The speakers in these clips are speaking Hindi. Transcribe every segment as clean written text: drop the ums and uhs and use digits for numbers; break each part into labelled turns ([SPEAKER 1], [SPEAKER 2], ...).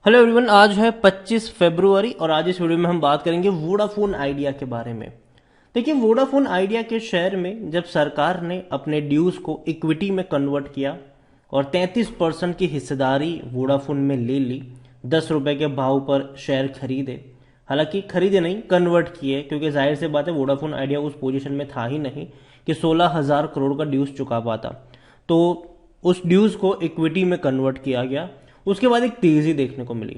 [SPEAKER 1] हेलो एवरीवन, आज है 25 फरवरी और आज इस वीडियो में हम बात करेंगे वोडाफोन आइडिया के बारे में। देखिए, वोडाफोन आइडिया के शेयर में जब सरकार ने अपने ड्यूज को इक्विटी में कन्वर्ट किया और 33% की हिस्सेदारी वोडाफोन में ले ली, 10 रुपए के भाव पर शेयर खरीदे। हालांकि खरीदे नहीं, कन्वर्ट किए, क्योंकि जाहिर सी बात है वोडाफोन आइडिया उस पोजीशन में था ही नहीं कि 16,000 करोड़ का ड्यूज चुका पाता। तो उस ड्यूज को इक्विटी में कन्वर्ट किया गया। उसके बाद एक तेजी देखने को मिली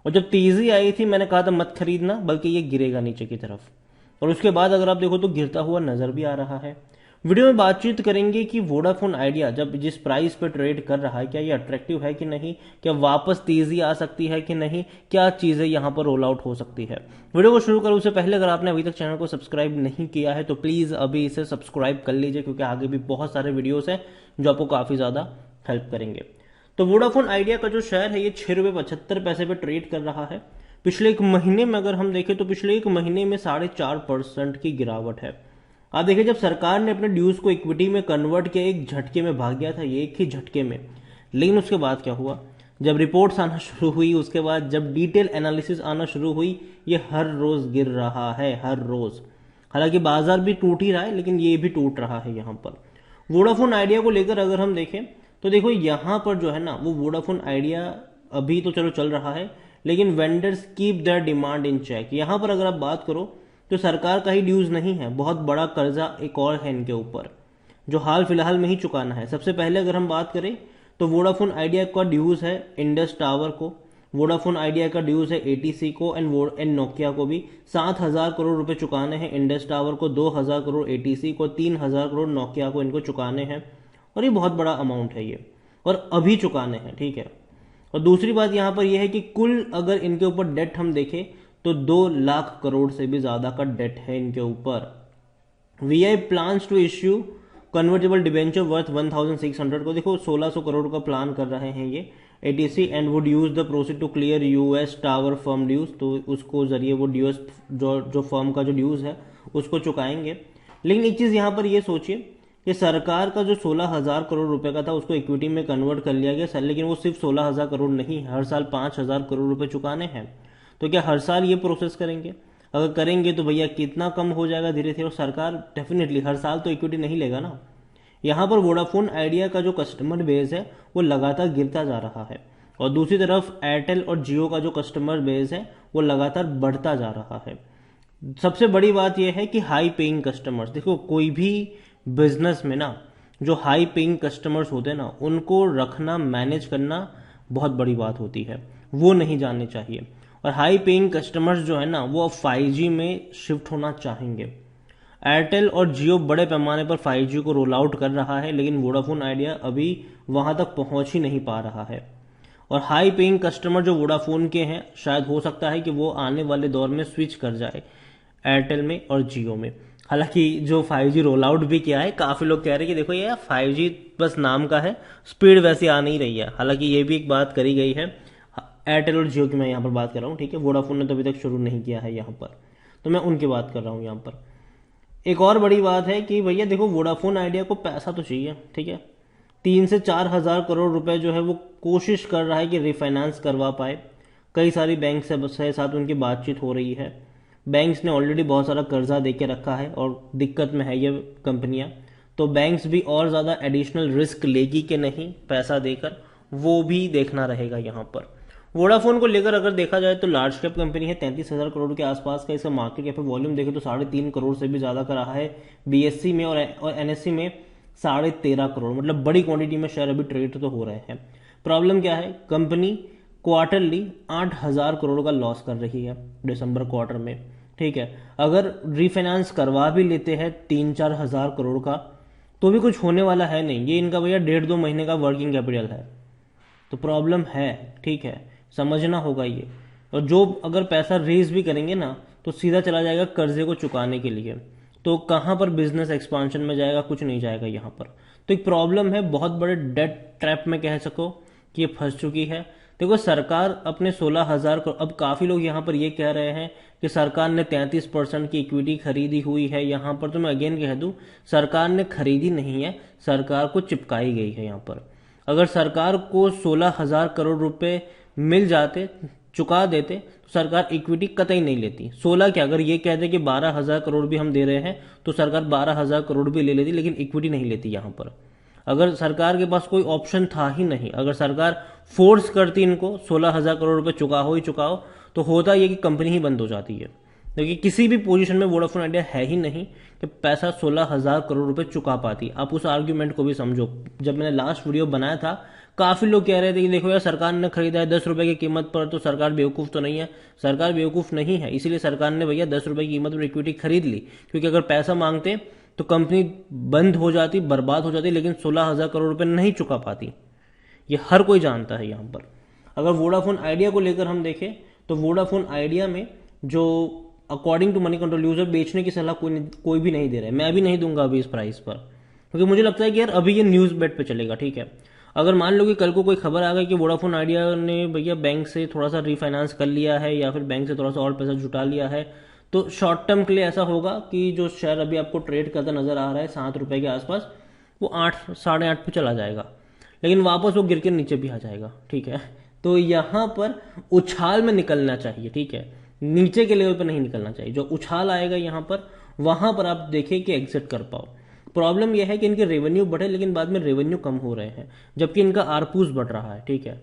[SPEAKER 1] और जब तेजी आई थी मैंने कहा था मत खरीदना, बल्कि ये गिरेगा नीचे की तरफ। और उसके बाद अगर आप देखो तो गिरता हुआ नजर भी आ रहा है। वीडियो में बातचीत करेंगे कि वोडाफोन आइडिया जब जिस प्राइस पे ट्रेड कर रहा है क्या ये अट्रैक्टिव है कि नहीं, क्या वापस तेजी आ सकती है कि नहीं, क्या चीजें यहां पर रोल आउट हो सकती है। वीडियो को शुरू करूं उससे पहले अगर आपने अभी तक चैनल को सब्सक्राइब नहीं किया है तो प्लीज अभी इसे सब्सक्राइब कर लीजिए, क्योंकि आगे भी बहुत सारे वीडियोस हैं जो आपको काफी ज्यादा हेल्प करेंगे। तो वोडाफोन आइडिया का जो शेयर है ये 6 रुपये 75 पैसे पे ट्रेड कर रहा है। पिछले एक महीने में अगर हम देखें तो पिछले एक महीने में 4.5% की गिरावट है। आप देखिए, जब सरकार ने अपने ड्यूज को इक्विटी में कन्वर्ट किया एक झटके में भाग गया था, ये एक ही झटके में। लेकिन उसके बाद क्या हुआ, जब रिपोर्ट्स आना शुरू हुई, उसके बाद जब डिटेल एनालिसिस आना शुरू हुई, ये हर रोज गिर रहा है, हर रोज। हालांकि बाजार भी टूट ही रहा है लेकिन ये भी टूट रहा है। यहां पर वोडाफोन आइडिया को लेकर अगर हम देखें तो देखो यहां पर जो है ना वो वोडाफोन आइडिया अभी तो चलो चल रहा है, लेकिन vendors keep their demand in check. यहां पर अगर आप बात करो तो सरकार का ही ड्यूज नहीं है, बहुत बड़ा कर्जा एक और है इनके ऊपर जो हाल फिलहाल में ही चुकाना है। सबसे पहले अगर हम बात करें तो वोडाफोन आइडिया का ड्यूज है इंडस टावर को, वोडाफोन आइडिया का ड्यूज है एटीसी को एंड नोकिया को भी। 7,000 करोड़ रुपए चुकाने हैं इंडस टावर को, 2,000 करोड़ एटीसी को, 3,000 करोड़ नोकिया को, इनको चुकाने हैं। और ये बहुत बड़ा अमाउंट है ये, और अभी चुकाने हैं, ठीक है। और दूसरी बात यहां पर यह है कि कुल अगर इनके ऊपर डेट हम देखें तो 2 लाख करोड़ से भी ज्यादा का डेट है इनके ऊपर। Vi plans to issue convertible debenture worth 1,600 को, देखो 1,600 करोड़ का प्लान कर रहे हैं ये ATC, and would use the proceed to clear US tower firm dues. तो उसको जरिए वो ड्यूज जो फर्म का जो ड्यूज है उसको चुकाएंगे। लेकिन एक चीज यहां पर ये सोचिए कि सरकार का जो 16,000 करोड़ रुपए का था उसको इक्विटी में कन्वर्ट कर लिया गया, लेकिन वो सिर्फ 16,000 करोड़ नहीं, हर साल 5,000 करोड़ रुपए चुकाने हैं। तो क्या हर साल ये प्रोसेस करेंगे? अगर करेंगे तो भैया कितना कम हो जाएगा धीरे धीरे। और सरकार डेफिनेटली हर साल तो इक्विटी नहीं लेगा ना। यहां पर वोडाफोन आइडिया का जो कस्टमर बेस है वो लगातार गिरता जा रहा है, और दूसरी तरफ एयरटेल और जियो का जो कस्टमर बेस है वो लगातार बढ़ता जा रहा है। सबसे बड़ी बात यह है कि हाई पेइंग कस्टमर्स, देखो कोई भी बिजनेस में ना जो हाई पेइंग कस्टमर्स होते हैं ना उनको रखना, मैनेज करना बहुत बड़ी बात होती है, वो नहीं जानने चाहिए। और हाई पेइंग कस्टमर्स जो है ना वो अब 5G में शिफ्ट होना चाहेंगे। एयरटेल और जियो बड़े पैमाने पर 5G को रोल आउट कर रहा है, लेकिन वोडाफोन आइडिया अभी वहां तक पहुंच ही नहीं पा रहा है। और हाई पेइंग कस्टमर जो वोडाफोन के हैं शायद हो सकता है कि वो आने वाले दौर में स्विच कर जाए एयरटेल में और जियो में। हालांकि जो 5G रोल आउट भी किया है, काफी लोग कह रहे हैं कि देखो ये 5G बस नाम का है, स्पीड वैसी आ नहीं रही है। हालांकि ये भी एक बात करी गई है, एयरटेल और जियो की मैं यहाँ पर बात कर रहा हूँ, ठीक है। वोडाफोन ने तो अभी तक शुरू नहीं किया है यहाँ पर, तो मैं उनकी बात कर रहा हूँ यहाँ पर। एक और बड़ी बात है कि भैया देखो वोडाफोन आइडिया को पैसा तो चाहिए, ठीक है। 3 से 4 हजार करोड़ रुपए जो है वो कोशिश कर रहा है कि रिफाइनेंस करवा पाए। कई सारी बैंक से साथ उनकी बातचीत हो रही है। बैंक्स ने ऑलरेडी बहुत सारा कर्जा दे के रखा है और दिक्कत में है ये कंपनियां, तो बैंक्स भी और ज्यादा एडिशनल रिस्क लेगी कि नहीं पैसा देकर, वो भी देखना रहेगा यहाँ पर। वोडाफोन को लेकर अगर देखा जाए तो लार्ज कैप कंपनी है, 33,000 करोड़ के आसपास का इसका मार्केट कैप वॉल्यूम देखे तो 3.5 करोड़ से भी ज्यादा का रहा है। बीएससी में और एनएससी में 13.5 करोड़, मतलब बड़ी क्वांटिटी में शेयर अभी ट्रेड तो हो रहे हैं। प्रॉब्लम क्या है, कंपनी क्वार्टरली 8,000 करोड़ का लॉस कर रही है दिसंबर क्वार्टर में, ठीक है। अगर रिफाइनेंस करवा भी लेते हैं 3-4 हजार करोड़ का तो भी कुछ होने वाला है नहीं। ये इनका भैया 1.5-2 महीने का वर्किंग कैपिटल है, तो प्रॉब्लम है, ठीक है, समझना होगा ये। और जो अगर पैसा रेज भी करेंगे ना तो सीधा चला जाएगा कर्जे को चुकाने के लिए, तो कहां पर बिजनेस एक्सपांशन में जाएगा, कुछ नहीं जाएगा यहां पर। तो एक प्रॉब्लम है, बहुत बड़े डेट ट्रैप में कह सको कि ये फंस चुकी है। देखो सरकार अपने 16,000 करोड़, अब काफी लोग यहां पर ये कह रहे हैं कि सरकार ने 33% की इक्विटी खरीदी हुई है। यहां पर तो मैं अगेन कह दूं, सरकार ने खरीदी नहीं है, सरकार को चिपकाई गई है यहां पर। अगर सरकार को 16,000 करोड़ रुपए मिल जाते, चुका देते, तो सरकार इक्विटी कतई नहीं लेती। 16 क्या, अगर ये कहते कि 12,000 करोड़ भी हम दे रहे हैं तो सरकार 12,000 करोड़ भी ले लेती, लेकिन इक्विटी नहीं लेती यहां पर। अगर सरकार के पास कोई ऑप्शन था ही नहीं, अगर सरकार फोर्स करती इनको 16,000 करोड़ रुपए चुकाओ ही चुकाओ, तो होता यह कि कंपनी ही बंद हो जाती है। क्योंकि किसी भी पोजीशन में वोडाफोन आइडिया है ही नहीं कि पैसा 16,000 करोड़ रुपए चुका पाती। आप उस आर्ग्यूमेंट को भी समझो। जब मैंने लास्ट वीडियो बनाया था, काफी लोग कह रहे थे कि देखो यार, सरकार ने खरीदा है 10 रुपए की कीमत पर, तो सरकार बेवकूफ तो नहीं है। सरकार बेवकूफ नहीं है, इसीलिए सरकार ने भैया 10 रुपए की कीमत पर इक्विटी खरीद ली, क्योंकि अगर पैसा मांगते तो कंपनी बंद हो जाती, बर्बाद हो जाती, लेकिन 16,000 करोड़ रुपए नहीं चुका पाती। ये हर कोई जानता है यहां पर। अगर वोडाफोन आइडिया को लेकर हम देखें तो वोडाफोन आइडिया में जो according to Moneycontrol user बेचने की सलाह कोई भी नहीं दे रहा है। मैं भी नहीं दूंगा अभी इस प्राइस पर, क्योंकि मुझे लगता है कि यार अभी ये न्यूज बेट पे चलेगा। ठीक है, अगर मान लो कि कल को कोई खबर आ गई कि वोडाफोन आइडिया ने भैया बैंक से थोड़ा सा रीफाइनेंस कर लिया है या फिर बैंक से थोड़ा सा और पैसा जुटा लिया है, तो शॉर्ट टर्म के लिए ऐसा होगा कि जो शेयर अभी आपको ट्रेड करता नजर आ रहा है 7 रुपए के आसपास, वो 8 8.5 पे चला जाएगा, लेकिन वापस वो गिर के नीचे भी आ जाएगा। ठीक है, तो यहां पर उछाल में निकलना चाहिए। ठीक है, नीचे के लेवल पर नहीं निकलना चाहिए। जो उछाल आएगा यहां पर, वहां पर आप देखिए कि एग्जिट कर पाओ। प्रॉब्लम यह है कि इनके रेवेन्यू बढ़े, लेकिन बाद में रेवेन्यू कम हो रहे हैं, जबकि इनका आरपूस बढ़ रहा है। ठीक है,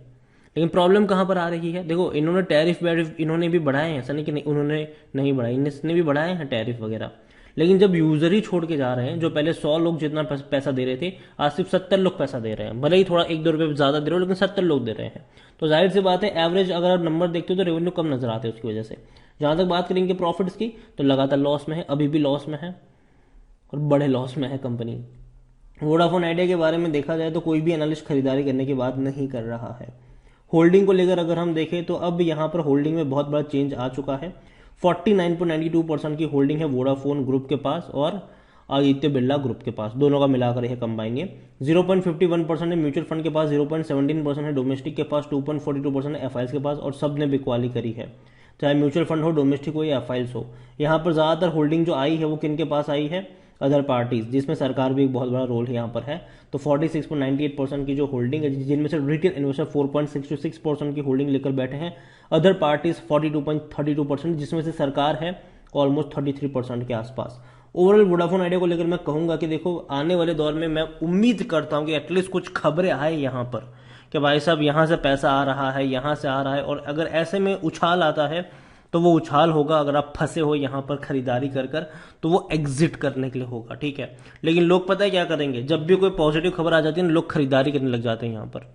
[SPEAKER 1] लेकिन प्रॉब्लम कहां पर आ रही है? देखो, इन्होंने टैरिफ वैरिफ इन्होंने भी बढ़ाए हैं, ऐसा नहीं कि नहीं, उन्होंने नहीं बढ़ाए, इन्होंने भी बढ़ाए हैं टैरिफ वगैरह। लेकिन जब यूजर ही छोड़ के जा रहे हैं, जो पहले 100 लोग जितना पैसा दे रहे थे, आज सिर्फ 70 लोग पैसा दे रहे हैं। भले ही थोड़ा 1-2 रुपए ज्यादा दे रहे हो, लेकिन 70 लोग दे रहे हैं। तो जाहिर सी बात है, एवरेज अगर आप नंबर देखते हो तो रेवेन्यू कम नजर आते हैं उसकी वजह से। जहां तक बात करेंगे प्रॉफिट्स की, तो लगातार लॉस में है, अभी भी लॉस में है और बड़े लॉस में है कंपनी। वोडाफोन आइडिया के बारे में देखा जाए तो कोई भी एनालिस्ट खरीदारी करने की बात नहीं कर रहा है। होल्डिंग को लेकर अगर हम देखें तो अब यहां पर होल्डिंग में बहुत बड़ा चेंज आ चुका है। 49.92% की होल्डिंग है वोडाफोन ग्रुप के पास और आदित्य बिरला ग्रुप के पास, दोनों का मिलाकर यह कंबाइन है। 0.51% है म्यूचुअल फंड के पास, 0.17% है डोमेस्टिक के पास, 2.42% है एफआईएल्स के पास, और सब ने बिकवाली करी है, चाहे म्यूचुअल फंड हो, डोमेस्टिक हो या एफआईएल्स हो। यहाँ पर ज्यादातर होल्डिंग जो आई है वो किन के पास आई है? अदर पार्टीज, जिसमें सरकार भी एक बहुत बड़ा रोल यहाँ पर है। तो 46.98% की जो होल्डिंग है, जिनमें से रिटेल इन्वेस्टर 4.66% की होल्डिंग लेकर बैठे हैं। अदर पार्टीज 42.32%, जिसमें से सरकार है ऑलमोस्ट 33% के आसपास। ओवरऑल वोडाफोन आइडिया को लेकर मैं कहूंगा कि देखो, आने वाले दौर में मैं उम्मीद करता हूं कि एटलीस्ट कुछ खबरें आए यहाँ पर कि भाई साहब यहां से पैसा आ रहा है, यहां से आ रहा है, और अगर ऐसे में उछाल आता है तो वो उछाल होगा, अगर आप फंसे हो यहां पर खरीदारी कर कर, तो वो एग्जिट करने के लिए होगा। ठीक है, लेकिन लोग पता है क्या करेंगे? जब भी कोई पॉजिटिव खबर आ जाती है ना, लोग खरीदारी करने लग जाते हैं यहां पर।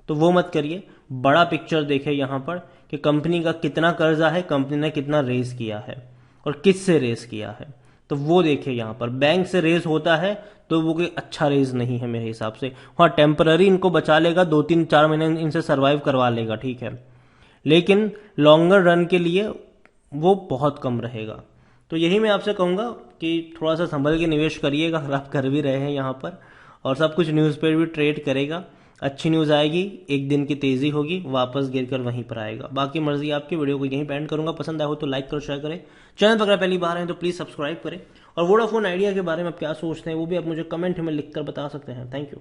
[SPEAKER 1] तो वो मत करिए, बड़ा पिक्चर देखे यहां पर कि कंपनी का कितना कर्जा है, कंपनी ने कितना रेज किया है और किस से रेज किया है, तो वो देखिए। यहां पर बैंक से रेज होता है तो वो कोई अच्छा रेज नहीं है मेरे हिसाब से। हाँ, टेम्पररी इनको बचा लेगा, 2-3-4 महीने इनसे सर्वाइव करवा लेगा, ठीक है, लेकिन लॉन्गर रन के लिए वो बहुत कम रहेगा। तो यही मैं आपसे कहूंगा कि थोड़ा सा संभल के निवेश करिएगा, अगर आप कर भी रहे हैं यहाँ पर, और सब कुछ न्यूज़ पर भी ट्रेड करेगा। अच्छी न्यूज़ आएगी, एक दिन की तेज़ी होगी, वापस गिरकर वहीं पर आएगा। बाकी मर्जी आपकी। वीडियो को यहीं पे एंड करूंगा। पसंद आया हो तो लाइक करो, शेयर करें। चैनल पर अगर पहली बार हैं तो प्लीज़ सब्सक्राइब करें। और वोडाफोन आइडिया के बारे में आप क्या सोचते हैं वो भी आप मुझे कमेंट में लिखकर बता सकते हैं। Thank you.